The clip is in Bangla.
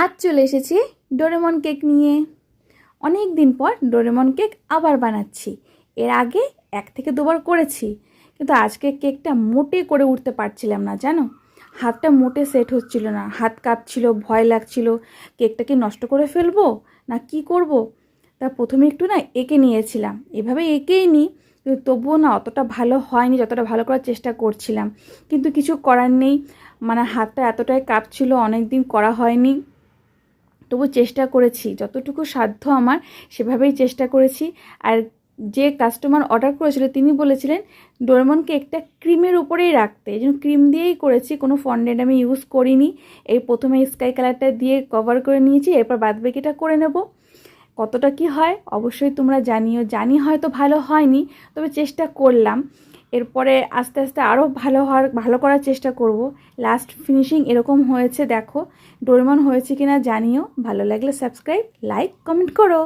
আজ চলে এসেছি ডোরেমন কেক নিয়ে। অনেক দিন পর ডোরেমন কেক আবার বানাচ্ছি। এর আগে 1 থেকে 2 বার করেছি, কিন্তু আজকে কেকটা মোটে করে উঠতে পারছিলাম না, জানো। হাতটা মোটে সেট হচ্ছিল না, হাত কাঁপছিল, ভয় লাগছিল কেকটা কি নষ্ট করে ফেলবো না কি করব। তা প্রথমে একটু না এঁকে নিয়েছিলাম, এভাবে এঁকেই নিই, কিন্তু তবুও না অতটা ভালো হয়নি যতটা ভালো করার চেষ্টা করছিলাম। কিন্তু কিছু করার নেই, মানে হাতটা এতটাই কাঁপছিল, অনেক দিন করা হয়নি। তবু চেষ্টা করেছি, যতটুকু সাধ্য আমার সেভাবেই চেষ্টা করেছি। আর যে কাস্টমার অর্ডার করেছিল তিনি বলেছিলেন ডোরেমন কেকটা ক্রিমের উপরেই রাখতে, এই জন্য ক্রিম দিয়েই করেছি, কোনো ফন্ডেন্ট আমি ইউজ করিনি। এই প্রথমে স্কাই কালারটা দিয়ে কভার করে নিয়েছি, এরপর বাদবাকিটা করে নেব। কতটা কি হয় অবশ্যই তোমরা জানিও। জানি হয়তো ভালো হয়নি, তবে চেষ্টা করলাম। এরপরে আস্তে আস্তে আরও ভালো করার চেষ্টা করব। লাস্ট ফিনিশিং এরকম হয়েছে, দেখো। ডোরেমন হয়েছে কিনা জানিও। ভালো লাগলে সাবস্ক্রাইব, লাইক, কমেন্ট করো।